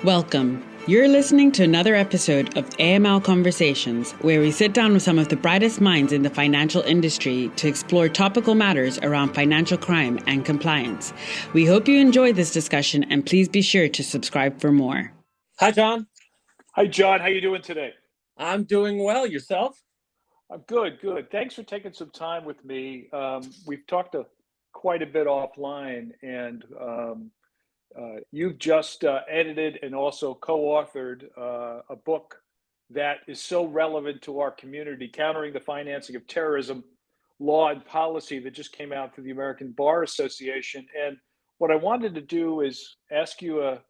Welcome. You're listening to another episode of AML Conversations, where we sit down with some of the brightest minds in the financial industry to explore topical matters around financial crime and compliance. We hope you enjoy this discussion, and please be sure to subscribe for more. Hi, John. Hi, John. How you doing today? I'm doing well. Yourself? I'm good. Thanks for taking some time with me. We've talked quite a bit offline, and you've just edited and also co-authored a book that is so relevant to our community, Countering the Financing of Terrorism, Law and Policy, that just came out through the American Bar Association. And what I wanted to do is ask you a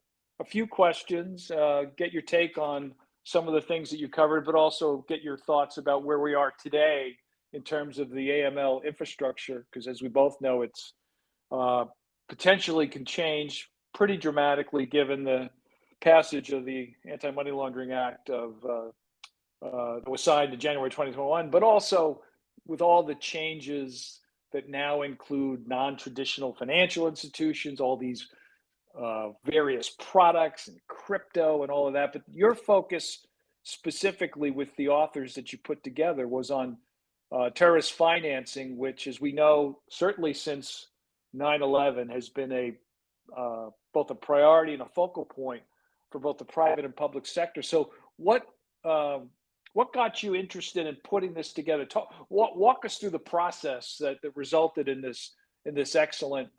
few questions, get your take on some of the things that you covered, but also get your thoughts about where we are today in terms of the AML infrastructure, because as we both know, it's potentially can change pretty dramatically given the passage of the Anti-Money Laundering Act that was signed in January 2021, but also with all the changes that now include non-traditional financial institutions, all these various products and crypto and all of that. But your focus specifically with the authors that you put together was on terrorist financing, which, as we know, certainly since 9/11 has been both a priority and a focal point for both the private and public sector. So what got you interested in putting this together? Walk us through the process that resulted in this excellent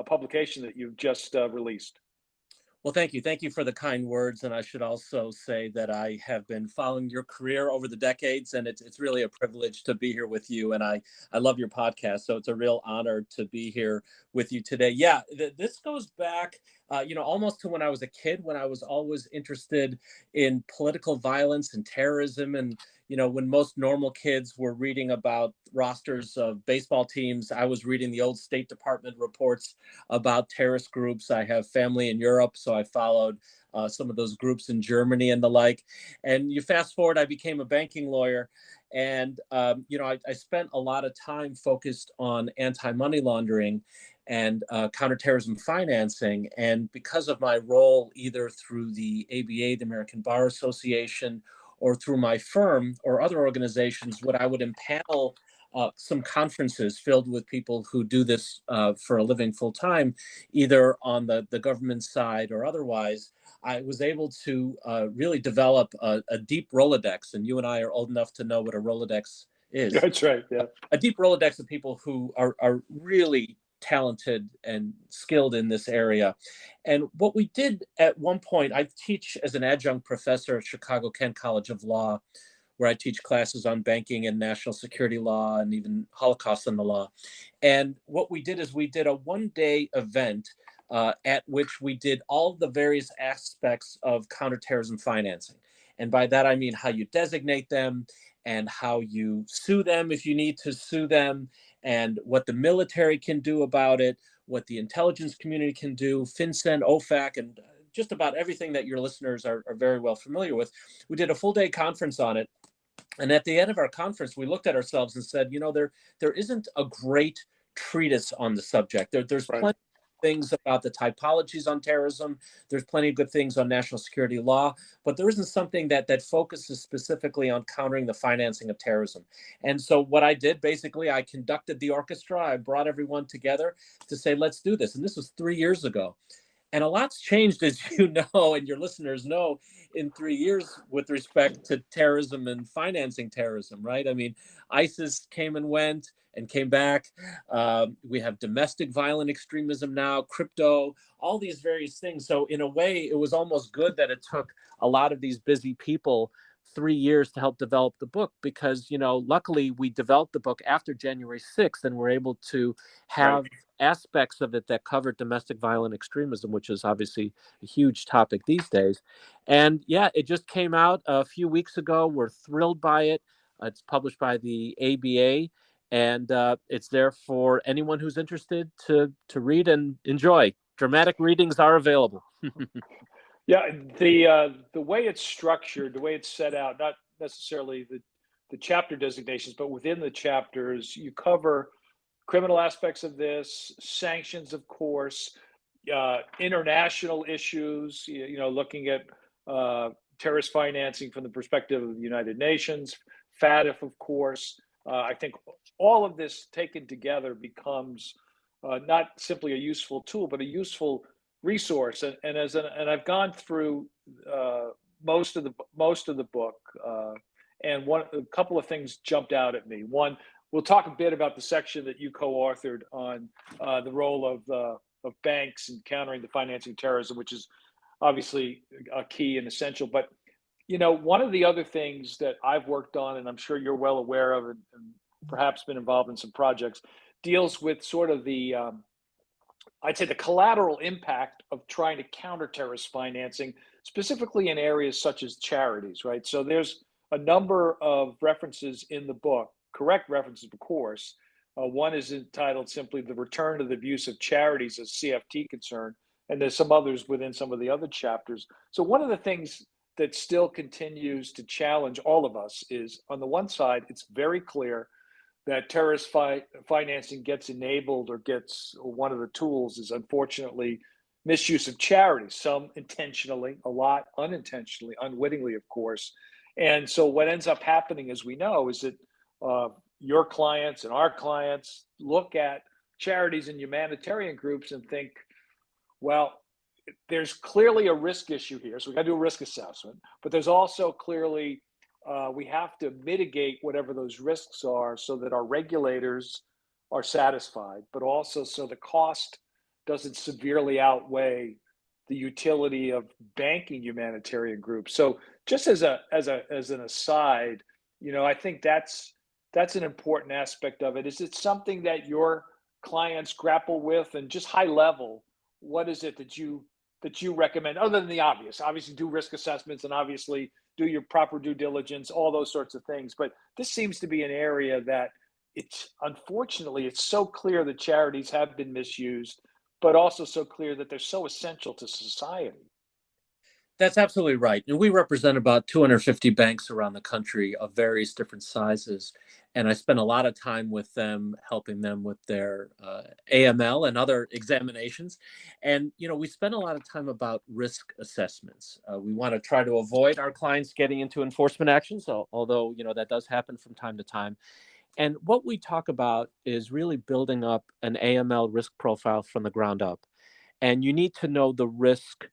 publication that you've just released. Well, thank you. Thank you for the kind words. And I should also say that I have been following your career over the decades, and it's really a privilege to be here with you. And I love your podcast. So it's a real honor to be here with you today. Yeah, this goes back, almost to when I was a kid, when I was always interested in political violence and terrorism. And when most normal kids were reading about rosters of baseball teams, I was reading the old State Department reports about terrorist groups. I have family in Europe, so I followed some of those groups in Germany and the like. And you fast forward, I became a banking lawyer. And, I spent a lot of time focused on anti-money laundering and counterterrorism financing. And because of my role, either through the ABA, the American Bar Association, or through my firm or other organizations, I would impanel some conferences filled with people who do this for a living full time, either on the government side or otherwise. I was able to really develop a deep Rolodex, and you and I are old enough to know what a Rolodex is. That's right, yeah. A deep Rolodex of people who are really talented and skilled in this area. And what we did at one point, I teach as an adjunct professor at Chicago Kent College of Law, where I teach classes on banking and national security law and even Holocaust and the law. And what we did is we did a one-day event at which we did all the various aspects of counterterrorism financing. And by that, I mean how you designate them and how you sue them if you need to sue them, and what the military can do about it, what the intelligence community can do, FinCEN, OFAC, and just about everything that your listeners are very well familiar with. We did a full day conference on it. And at the end of our conference, we looked at ourselves and said, there isn't a great treatise on the subject. There's Right. plenty of things about the typologies on terrorism. There's plenty of good things on national security law, but there isn't something that focuses specifically on countering the financing of terrorism. And so what I did, basically, I conducted the orchestra. I brought everyone together to say, let's do this. And this was 3 years ago. And a lot's changed, as you know, and your listeners know, in 3 years with respect to terrorism and financing terrorism, right? I mean, ISIS came and went and came back. We have domestic violent extremism now, crypto, all these various things. So in a way, it was almost good that it took a lot of these busy people 3 years to help develop the book, because, luckily we developed the book after January 6th, and we're able to have aspects of it that cover domestic violent extremism, which is obviously a huge topic these days. And yeah, it just came out a few weeks ago. We're thrilled by it. It's published by the ABA, and it's there for anyone who's interested to read and enjoy. Dramatic readings are available. Yeah, the way it's structured, the way it's set out, not necessarily the chapter designations, but within the chapters, you cover criminal aspects of this, sanctions, of course. international issues, looking at terrorist financing from the perspective of the United Nations, FATF, of course. I think all of this taken together becomes not simply a useful tool, but a useful resource. And I've gone through most of the book, and a couple of things jumped out at me. One, we'll talk a bit about the section that you co-authored on the role of banks in countering the financing of terrorism, which is obviously a key and essential. But one of the other things that I've worked on, and I'm sure you're well aware of, and perhaps been involved in some projects, deals with sort of I'd say the collateral impact of trying to counter terrorist financing, specifically in areas such as charities, right? So there's a number of references in the book, correct references, of course. One is entitled simply "The Return to the Abuse of Charities as CFT Concern," and there's some others within some of the other chapters. So one of the things that still continues to challenge all of us is, on the one side, it's very clear that terrorist financing gets enabled, or one of the tools is, unfortunately, misuse of charities, some intentionally, a lot unintentionally, unwittingly, of course. And so what ends up happening, as we know, is that your clients and our clients look at charities and humanitarian groups and think, well, there's clearly a risk issue here, so we got to do a risk assessment, but there's also clearly we have to mitigate whatever those risks are so that our regulators are satisfied, but also so the cost doesn't severely outweigh the utility of banking humanitarian groups. So just as an aside, I think that's an important aspect of it. Is it something that your clients grapple with? And just high level, what is it that you recommend, other than the obvious? Obviously, do risk assessments, and obviously do your proper due diligence, all those sorts of things. But this seems to be an area that unfortunately, it's so clear that charities have been misused, but also so clear that they're so essential to society. That's absolutely right. And we represent about 250 banks around the country of various different sizes. And I spend a lot of time with them, helping them with their AML and other examinations. And, we spend a lot of time about risk assessments. We want to try to avoid our clients getting into enforcement actions, although, that does happen from time to time. And what we talk about is really building up an AML risk profile from the ground up. And you need to know the risk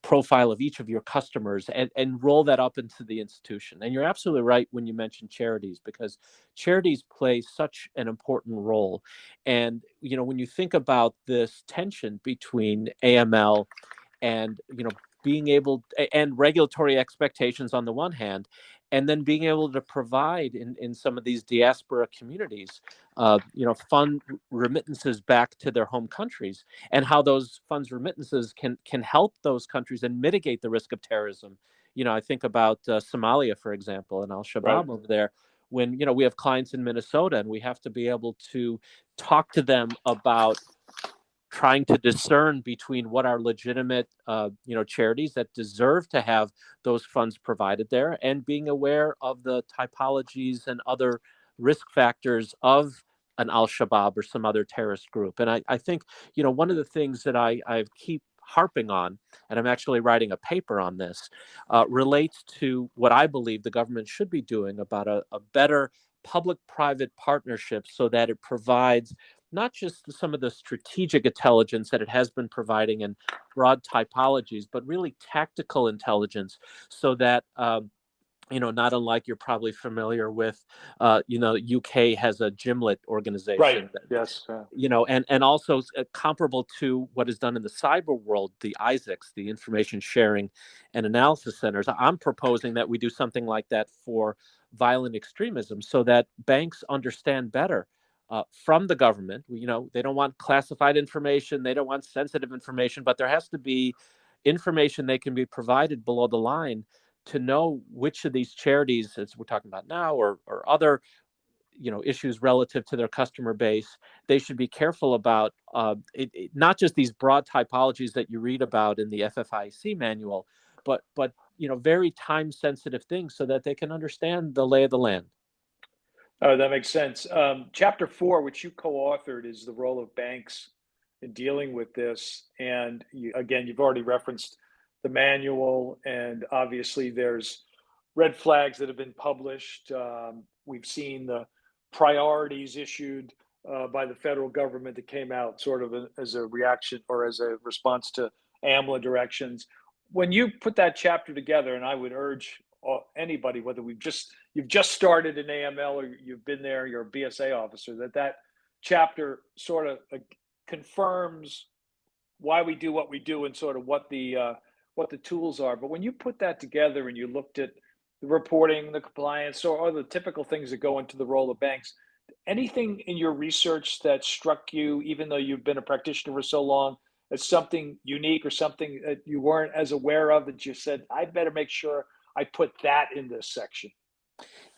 profile of each of your customers and roll that up into the institution. And you're absolutely right when you mention charities, because charities play such an important role. And, when you think about this tension between AML and, being able, and regulatory expectations on the one hand, and then being able to provide in some of these diaspora communities, fund remittances back to their home countries, and how those funds remittances can help those countries and mitigate the risk of terrorism. I think about Somalia, for example, and Al-Shabaab over there. When we have clients in Minnesota, and we have to be able to talk to them about trying to discern between what are legitimate, charities that deserve to have those funds provided there, and being aware of the typologies and other risk factors of an Al-Shabaab or some other terrorist group. And I think, one of the things that I keep harping on, and I'm actually writing a paper on this, relates to what I believe the government should be doing about a better public-private partnership, so that it provides not just some of the strategic intelligence that it has been providing in broad typologies, but really tactical intelligence, so that, not unlike you're probably familiar with, UK has a GIMLET organization. Right. Yes. And also comparable to what is done in the cyber world, the ISACs, the Information Sharing and Analysis Centers. I'm proposing that we do something like that for violent extremism, so that banks understand better from the government. They don't want classified information, they don't want sensitive information, but there has to be information they can be provided below the line to know which of these charities, as we're talking about now, or other issues relative to their customer base, they should be careful about, not just these broad typologies that you read about in the FFIC manual, but very time sensitive things, so that they can understand the lay of the land. Oh, that makes sense. Chapter 4, which you co-authored, is the role of banks in dealing with this. And again, you've already referenced the manual, and obviously there's red flags that have been published. We've seen the priorities issued by the federal government that came out sort of as a reaction or as a response to AMLA directions. When you put that chapter together, and I would urge anybody, whether you've just started in AML or you've been there, you're a BSA officer, that chapter sort of confirms why we do what we do and sort of what the tools are. But when you put that together and you looked at the reporting, the compliance, or the typical things that go into the role of banks, anything in your research that struck you, even though you've been a practitioner for so long, as something unique or something that you weren't as aware of that you said, I better make sure I put that in this section?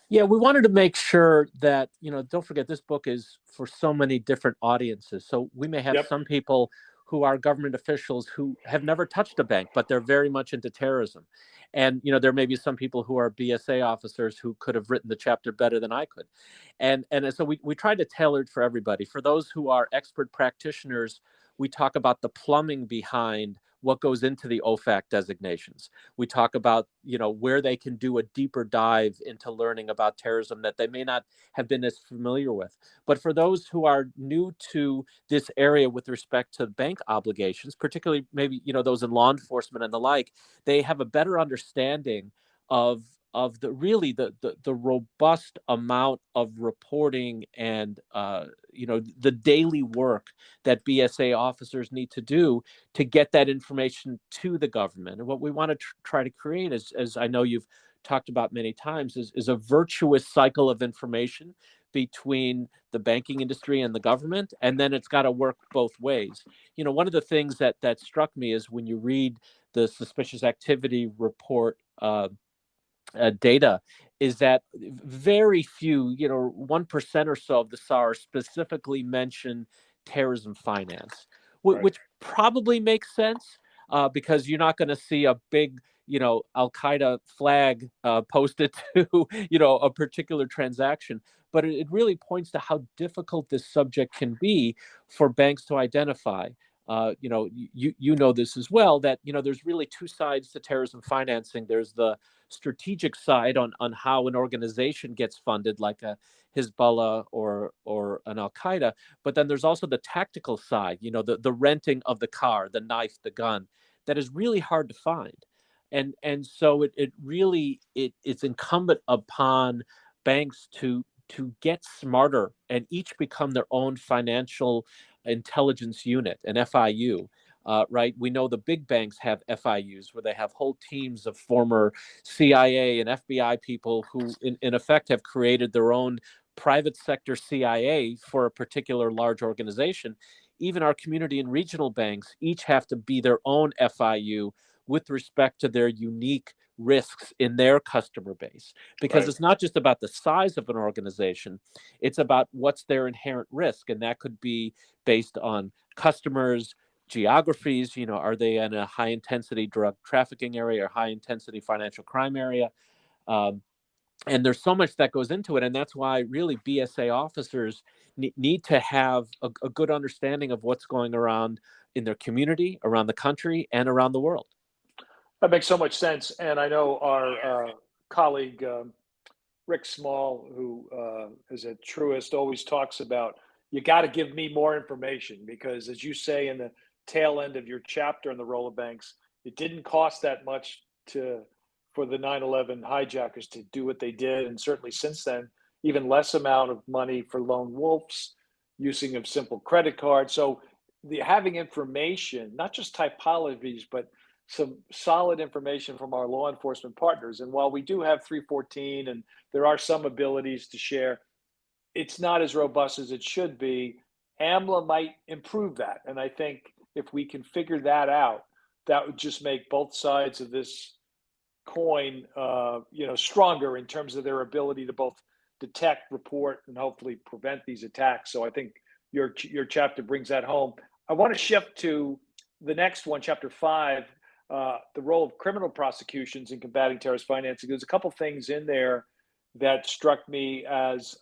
Yeah, we wanted to make sure that, don't forget, this book is for so many different audiences. So we may have Yep. some people who are government officials who have never touched a bank, but they're very much into terrorism. And, there may be some people who are BSA officers who could have written the chapter better than I could. And so we tried to tailor it for everybody. For those who are expert practitioners, we talk about the plumbing behind what goes into the OFAC designations. We talk about, where they can do a deeper dive into learning about terrorism that they may not have been as familiar with. But for those who are new to this area with respect to bank obligations, particularly maybe, those in law enforcement and the like, they have a better understanding of the robust amount of reporting and the daily work that BSA officers need to do to get that information to the government. And what we want to try to create is, as I know you've talked about many times, is a virtuous cycle of information between the banking industry and the government, and then it's got to work both ways. One of the things that struck me is when you read the suspicious activity report data, is that very few, 1% or so of the SARS specifically mention terrorism finance, Right. which probably makes sense because you're not going to see a big, Al Qaeda flag posted to, a particular transaction. But it really points to how difficult this subject can be for banks to identify. You know this as well, that there's really two sides to terrorism financing. There's the strategic side on how an organization gets funded, like a Hezbollah or an Al Qaeda, but then there's also the tactical side, the renting of the car, the knife, the gun, that is really hard to find. And so it's incumbent upon banks to get smarter and each become their own financial intelligence unit, an FIU. Right? We know the big banks have FIUs where they have whole teams of former CIA and FBI people who, in effect, have created their own private sector CIA for a particular large organization. Even our community and regional banks each have to be their own FIU with respect to their unique risks in their customer base, because Right. it's not just about the size of an organization, it's about what's their inherent risk, and that could be based on customers, geographies. Are they in a high intensity drug trafficking area or high intensity financial crime area? And there's so much that goes into it, and that's why really BSA officers need to have a good understanding of what's going around in their community, around the country, and around the world. That makes so much sense. And I know our colleague, Rick Small, who is a truist, always talks about, you got to give me more information, because as you say in the tail end of your chapter on the role of banks, it didn't cost that much for the 9/11 hijackers to do what they did. And certainly since then, even less amount of money for lone wolves, using of simple credit cards. So having information, not just typologies, but some solid information from our law enforcement partners. And while we do have 314 and there are some abilities to share, it's not as robust as it should be. AMLA might improve that. And I think if we can figure that out, that would just make both sides of this coin, stronger in terms of their ability to both detect, report, and hopefully prevent these attacks. So I think your chapter brings that home. I want to shift to the next one, chapter 5, the role of criminal prosecutions in combating terrorist financing. There's a couple things in there that struck me as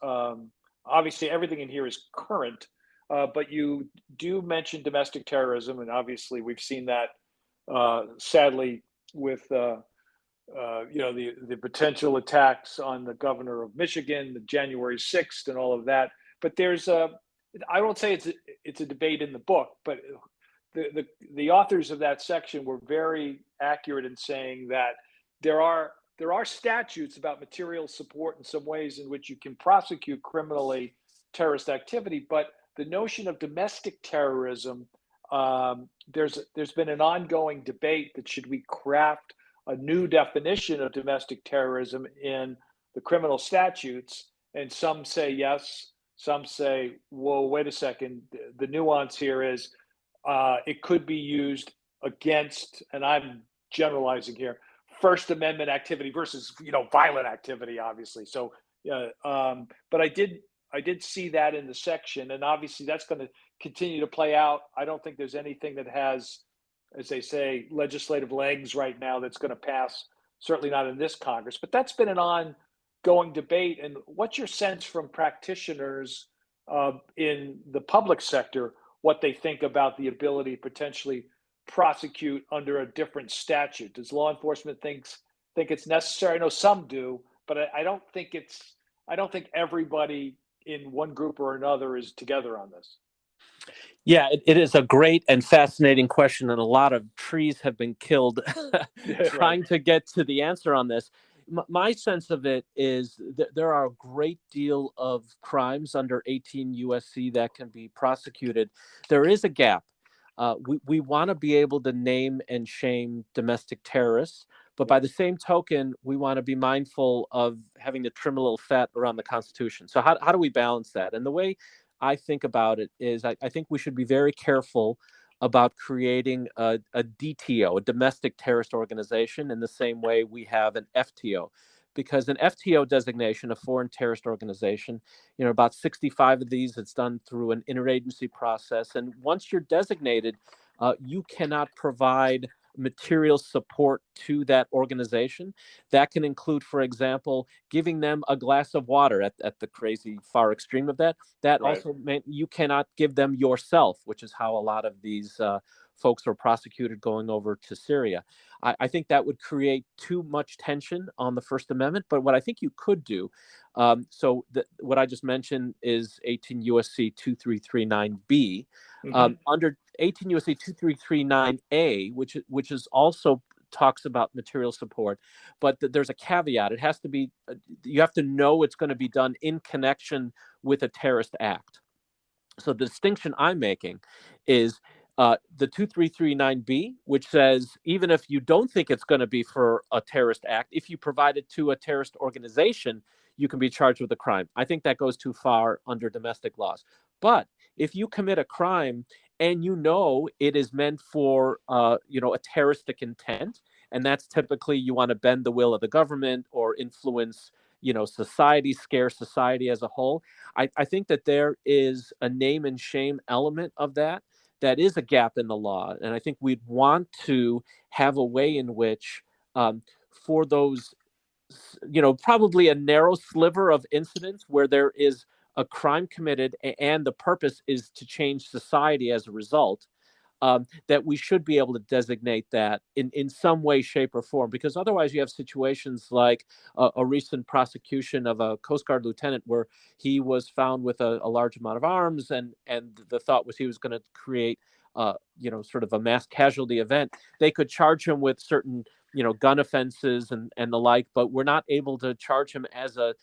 obviously everything in here is current, but you do mention domestic terrorism, and obviously we've seen that sadly with the potential attacks on the governor of Michigan, the January 6th, and all of that. But I won't say it's a debate in the book, but the authors of that section were very accurate in saying that there are statutes about material support in some ways in which you can prosecute criminally terrorist activity, but the notion of domestic terrorism, there's been an ongoing debate that should we craft a new definition of domestic terrorism in the criminal statutes, and some say yes, some say, whoa, wait a second, the nuance here is it could be used against, and I'm generalizing here, First Amendment activity versus violent activity, obviously. So, but I did see that in the section, and obviously that's going to continue to play out. I don't think there's anything that has, as they say, legislative legs right now that's going to pass. Certainly not in this Congress, but that's been an ongoing debate. And what's your sense from practitioners in the public sector, what they think about the ability to potentially prosecute under a different statute? Does law enforcement think it's necessary? I know some do, but I don't think everybody in one group or another is together on this. Yeah, it is a great and fascinating question, and a lot of trees have been killed trying to get to the answer on this. My sense of it is that there are a great deal of crimes under 18 USC that can be prosecuted. There is a gap. We want to be able to name and shame domestic terrorists, but by the same token, we want to be mindful of having to trim a little fat around the Constitution. So how do we balance that? And the way I think about it is I think we should be very careful about creating a DTO, a domestic terrorist organization, in the same way we have an FTO. Because an FTO designation, a foreign terrorist organization, about 65 of these, it's done through an interagency process. And once you're designated, you cannot provide material support to that organization. That can include, for example, giving them a glass of water at the crazy far extreme of that. That also meant you cannot give them yourself, which is how a lot of these folks were prosecuted going over to Syria. I think that would create too much tension on the First Amendment. But what I think you could do, what I just mentioned is 18 USC 2339B. Under 18 USC 2339A, which is also talks about material support, but there's a caveat. It has to be, you have to know it's going to be done in connection with a terrorist act. So the distinction I'm making is the 2339B, which says even if you don't think it's going to be for a terrorist act, if you provide it to a terrorist organization, you can be charged with a crime. I think that goes too far under domestic laws. But if you commit a crime and it is meant for a terroristic intent, and that's typically you want to bend the will of the government or influence society, scare society as a whole, I think that there is a name and shame element of that is a gap in the law. And I think we'd want to have a way in which for those, probably a narrow sliver of incidents where there is a crime committed and the purpose is to change society as a result, that we should be able to designate that in some way, shape, or form. Because otherwise you have situations like a recent prosecution of a Coast Guard lieutenant where he was found with a large amount of arms, and the thought was he was going to create sort of a mass casualty event. They could charge him with certain gun offenses and the like, but we're not able to charge him as a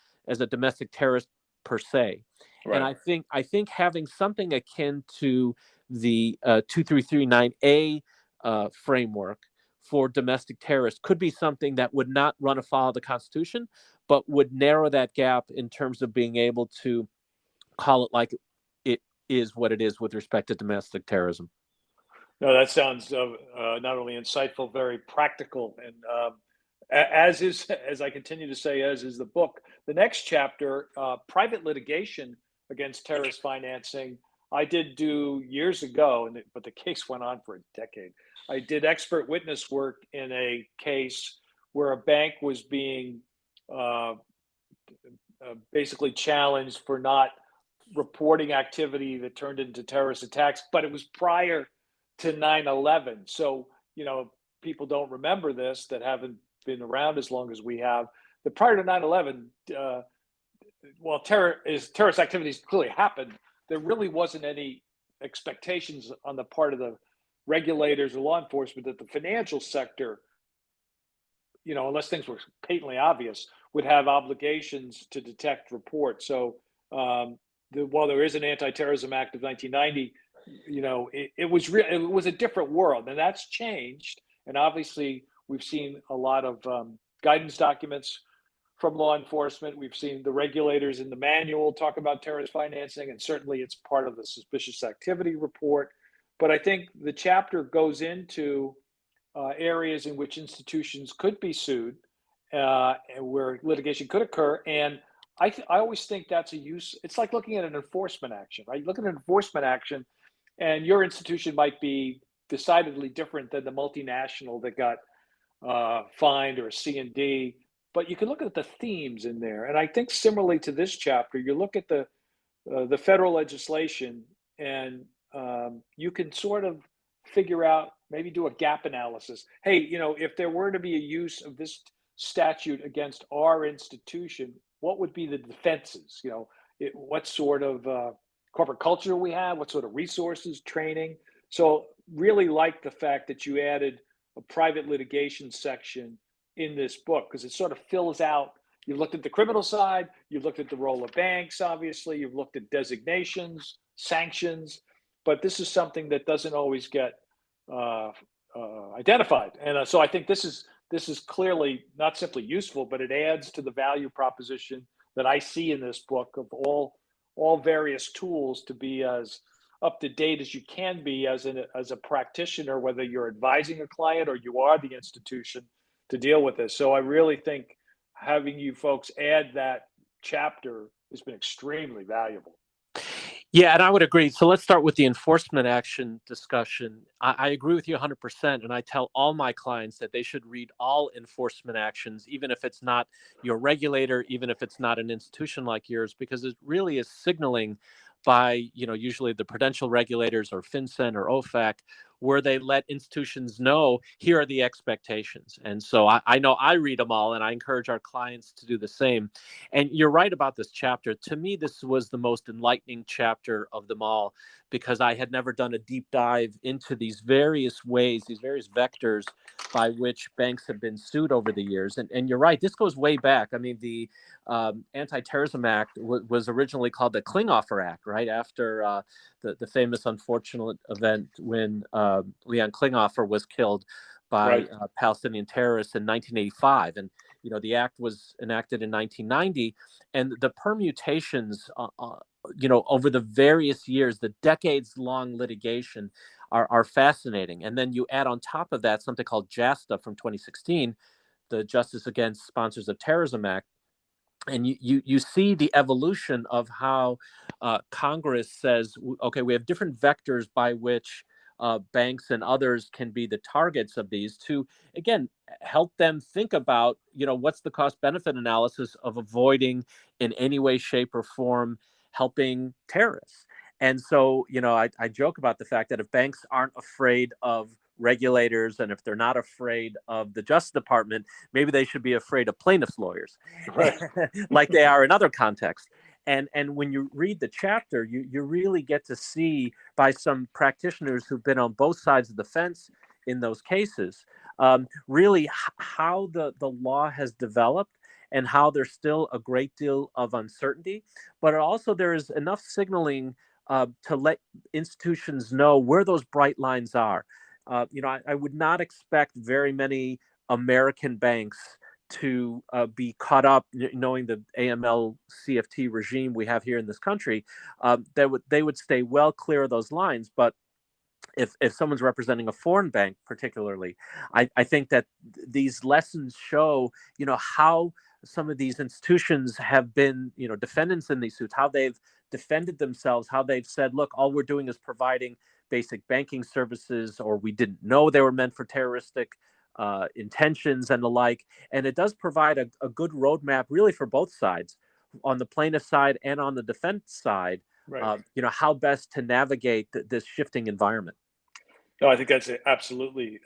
domestic terrorist per se. Right. And I think having something akin to the 2339A framework for domestic terrorists could be something that would not run afoul of the Constitution, but would narrow that gap in terms of being able to call it like it is what it is with respect to domestic terrorism. No, that sounds not only insightful, very practical, and as I continue to say, as is the book. The next chapter, private litigation against terrorist financing, I did do years ago, but the case went on for a decade. I did expert witness work in a case where a bank was being basically challenged for not reporting activity that turned into terrorist attacks, but it was prior to 9/11. So, people don't remember this that haven't been around as long as we have. The prior to 9/11, while terrorist activities clearly happened, there really wasn't any expectations on the part of the regulators or law enforcement that the financial sector, unless things were patently obvious, would have obligations to detect reports. So while there is an Anti-Terrorism Act of 1990, it was a different world, and that's changed. And obviously, we've seen a lot of guidance documents from law enforcement. We've seen the regulators in the manual talk about terrorist financing, and certainly it's part of the suspicious activity report. But I think the chapter goes into areas in which institutions could be sued, and where litigation could occur. And I always think that's a use. It's like looking at an enforcement action, right? Look at an enforcement action, and your institution might be decidedly different than the multinational that got fined, or C&D. But you can look at the themes in there. And I think similarly to this chapter, you look at the federal legislation, and you can sort of figure out, maybe do a gap analysis. Hey, if there were to be a use of this statute against our institution, what would be the defenses? What sort of corporate culture we have, what sort of resources, training. So really like the fact that you added a private litigation section in this book, because it sort of fills out. You've looked at the criminal side, you've looked at the role of banks, obviously, you've looked at designations, sanctions, but this is something that doesn't always get identified. And so I think this is clearly not simply useful, but it adds to the value proposition that I see in this book of all various tools to be as up to date as you can be as a practitioner, whether you're advising a client or you are the institution, to deal with this. So I really think having you folks add that chapter has been extremely valuable. Yeah, and I would agree. So let's start with the enforcement action discussion. I agree with you 100%. And I tell all my clients that they should read all enforcement actions, even if it's not your regulator, even if it's not an institution like yours, because it really is signaling by, usually the prudential regulators or FinCEN or OFAC, where they let institutions know, here are the expectations. And so I know I read them all, and I encourage our clients to do the same. And you're right about this chapter. To me, this was the most enlightening chapter of them all, because I had never done a deep dive into these various ways, these various vectors by which banks have been sued over the years. And you're right, this goes way back. I mean, the Anti-Terrorism Act was originally called the Klinghoffer Act, right after the famous unfortunate event when Leon Klinghoffer was killed by Palestinian terrorists in 1985. And, the act was enacted in 1990, and the permutations, over the various years, the decades-long litigation are fascinating. And then you add on top of that something called JASTA from 2016, the Justice Against Sponsors of Terrorism Act. And you see the evolution of how Congress says, okay, we have different vectors by which banks and others can be the targets of these, to, again, help them think about, what's the cost benefit analysis of avoiding in any way, shape, or form helping terrorists. And so, I joke about the fact that if banks aren't afraid of regulators, and if they're not afraid of the Justice Department, maybe they should be afraid of plaintiffs' lawyers, right? Like they are in other contexts. And when you read the chapter, you really get to see, by some practitioners who've been on both sides of the fence in those cases, really how the law has developed, and how there's still a great deal of uncertainty. But also there is enough signaling to let institutions know where those bright lines are. I would not expect very many American banks to be caught up, knowing the AML CFT regime we have here in this country. They would stay well clear of those lines. But if someone's representing a foreign bank, particularly, I think that these lessons show, how some of these institutions have been, defendants in these suits, how they've defended themselves, how they've said, look, all we're doing is providing basic banking services, or we didn't know they were meant for terroristic intentions and the like. And it does provide a good roadmap, really, for both sides, on the plaintiff side and on the defense side, Right. how best to navigate this shifting environment. No, I think that's absolutely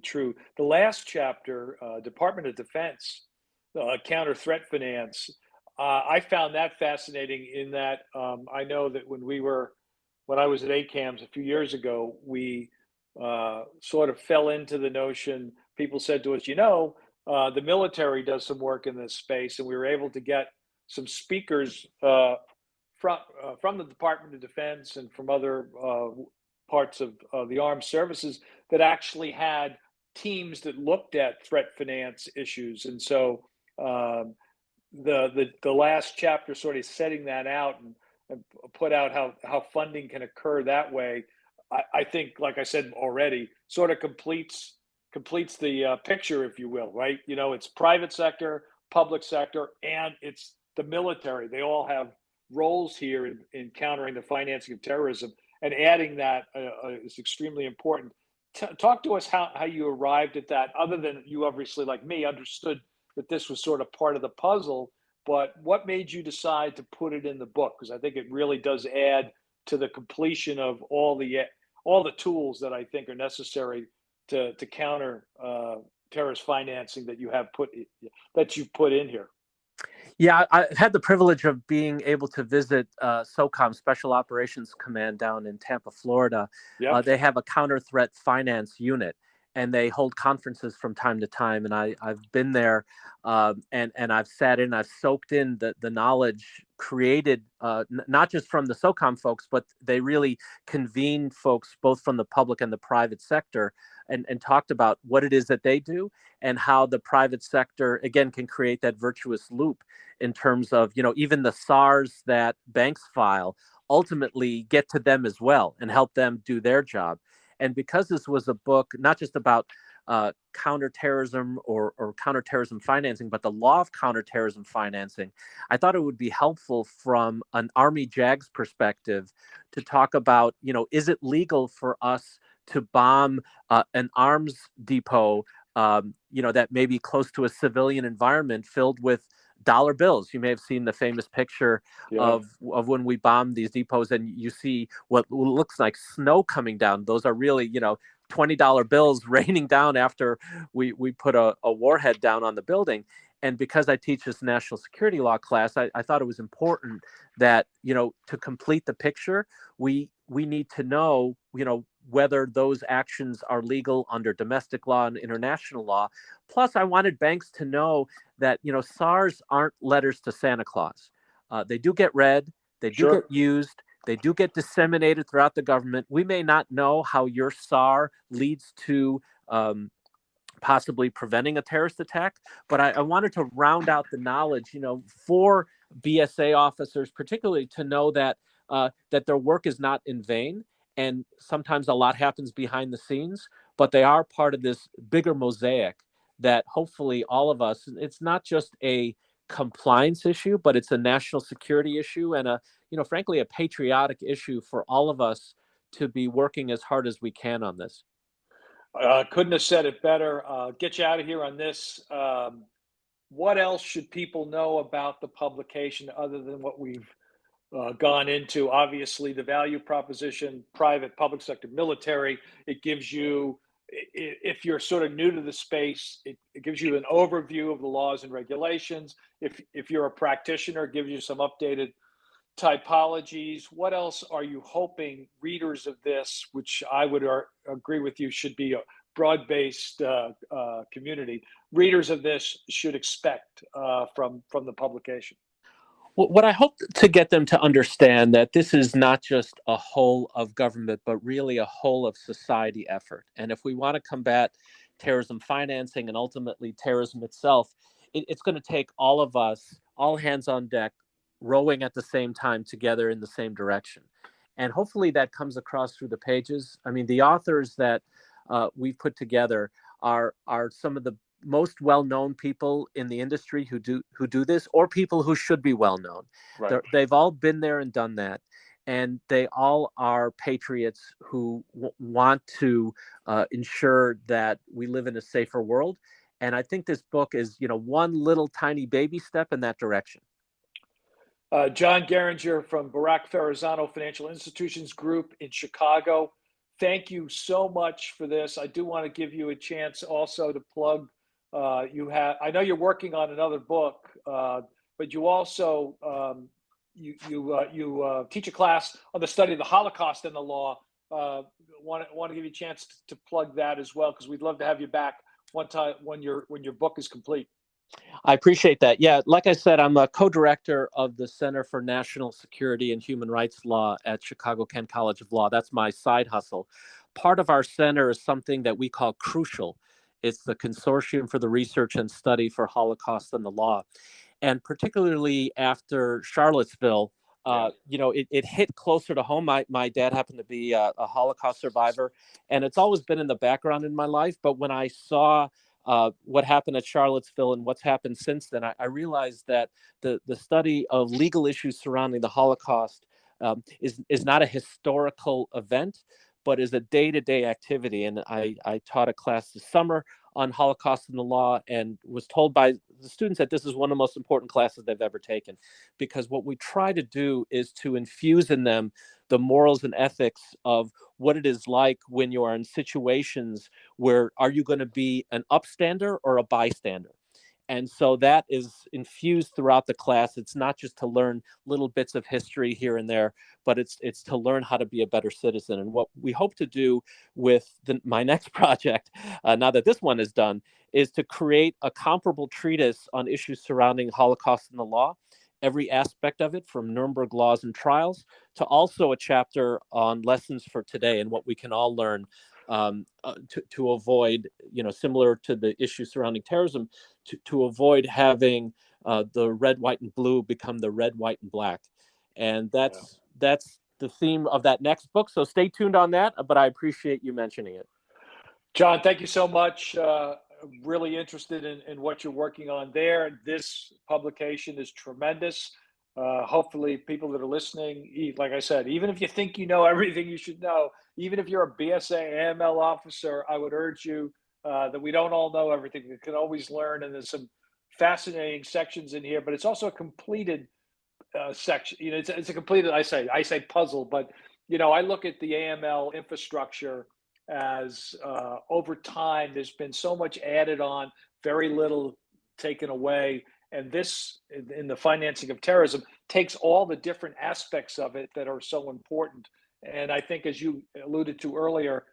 true. The last chapter, Department of Defense, counter threat finance. I found that fascinating in that I know that when I was at ACAMS a few years ago, we sort of fell into the notion. People said to us, the military does some work in this space, and we were able to get some speakers from the Department of Defense and from other parts of the armed services that actually had teams that looked at threat finance issues. And so the last chapter sort of setting that out and put out how funding can occur that way. I think, like I said already, sort of completes the picture, if you will, right? It's private sector, public sector, and it's the military. They all have roles here in countering the financing of terrorism, and adding that is extremely important. Talk to us how you arrived at that, other than you obviously, like me, understood that this was sort of part of the puzzle, but what made you decide to put it in the book? Because I think it really does add to the completion of all the tools that I think are necessary to counter terrorist financing that you've put in here. Yeah, I've had the privilege of being able to visit SOCOM, Special Operations Command, down in Tampa, Florida. Yep. They have a counter threat finance unit, and they hold conferences from time to time. And I've been there, and I've sat in, I've soaked in the knowledge created, not just from the SOCOM folks, but they really convened folks both from the public and the private sector, and talked about what it is that they do and how the private sector, again, can create that virtuous loop in terms of, even the SARs that banks file ultimately get to them as well and help them do their job. And because this was a book not just about counterterrorism or counterterrorism financing, but the law of counterterrorism financing, I thought it would be helpful from an Army JAGS perspective to talk about, is it legal for us to bomb an arms depot, that may be close to a civilian environment filled with dollar bills? You may have seen the famous picture of when we bombed these depots, and you see what looks like snow coming down. Those are really, $20 bills raining down after we put a warhead down on the building. And because I teach this national security law class, I thought it was important that, to complete the picture, we need to know, whether those actions are legal under domestic law and international law. Plus, I wanted banks to know that, SARs aren't letters to Santa Claus. They do get read, they do get used, they do get disseminated throughout the government. We may not know how your SAR leads to possibly preventing a terrorist attack, but I wanted to round out the knowledge, for BSA officers, particularly, to know that that their work is not in vain. And sometimes a lot happens behind the scenes, but they are part of this bigger mosaic that hopefully all of us, it's not just a compliance issue, but it's a national security issue and frankly, a patriotic issue for all of us to be working as hard as we can on this. Couldn't have said it better. Get you out of here on this. What else should people know about the publication other than what we've gone into? Obviously, the value proposition, private, public sector, military. It gives you, if you're sort of new to the space, it gives you an overview of the laws and regulations. If you're a practitioner, it gives you some updated typologies. What else are you hoping readers of this, which I would agree with you should be a broad-based community, readers of this should expect from the publication? What I hope to get them to understand, that this is not just a whole of government, but really a whole of society effort. And if we want to combat terrorism financing and ultimately terrorism itself, it's going to take all of us, all hands on deck, rowing at the same time together in the same direction. And hopefully that comes across through the pages. I mean, the authors that we've put together are some of the most well-known people in the industry who do this, or people who should be well-known. Right. They've all been there and done that. And they all are patriots who want to ensure that we live in a safer world. And I think this book is, one little tiny baby step in that direction. John Geiringer from Ferrazzano Financial Institutions Group in Chicago. Thank you so much for this. I do want to give you a chance also to plug. I know you're working on another book, but you also teach a class on the study of the Holocaust and the law. Want to give you a chance to plug that as well, because we'd love to have you back one time when your book is complete. I appreciate that. Yeah, like I said, I'm a co-director of the Center for National Security and Human Rights Law at Chicago Kent College of Law. That's my side hustle. Part of our center is something that we call Crucial. It's the Consortium for the Research and Study for Holocaust and the Law. And particularly after Charlottesville, it hit closer to home. My dad happened to be a Holocaust survivor, and it's always been in the background in my life. But when I saw what happened at Charlottesville and what's happened since then, I realized that the study of legal issues surrounding the Holocaust is not a historical event, but is a day-to-day activity. And I taught a class this summer on Holocaust and the law, and was told by the students that this is one of the most important classes they've ever taken, because what we try to do is to infuse in them the morals and ethics of what it is like when you are in situations where are you going to be an upstander or a bystander. And so that is infused throughout the class. It's not just to learn little bits of history here and there, but it's to learn how to be a better citizen. And what we hope to do with my next project, now that this one is done, is to create a comparable treatise on issues surrounding Holocaust and the law, every aspect of it, from Nuremberg laws and trials to also a chapter on lessons for today and what we can all learn to avoid, similar to the issues surrounding terrorism, to avoid having the red, white, and blue become the red, white, and black. And that's the theme of that next book. So stay tuned on that, but I appreciate you mentioning it. John, thank you so much. Really interested in what you're working on there. This publication is tremendous. Hopefully people that are listening, like I said, even if you think you know everything you should know, even if you're a BSA AML officer, I would urge you that we don't all know everything. We can always learn, and there's some fascinating sections in here, but it's also a completed section. It's a completed, I say puzzle, but I look at the AML infrastructure as over time, there's been so much added on, very little taken away. And this, in the financing of terrorism, takes all the different aspects of it that are so important. And I think, as you alluded to earlier,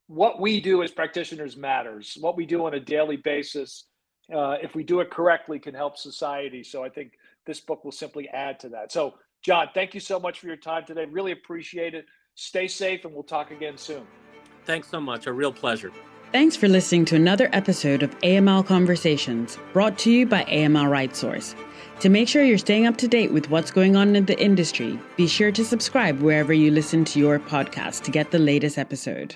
what we do as practitioners matters. What we do on a daily basis, if we do it correctly, can help society. So I think this book will simply add to that. So, John, thank you so much for your time today. Really appreciate it. Stay safe, and we'll talk again soon. Thanks so much. A real pleasure. Thanks for listening to another episode of AML Conversations, brought to you by AML RightSource. To make sure you're staying up to date with what's going on in the industry, be sure to subscribe wherever you listen to your podcast to get the latest episode.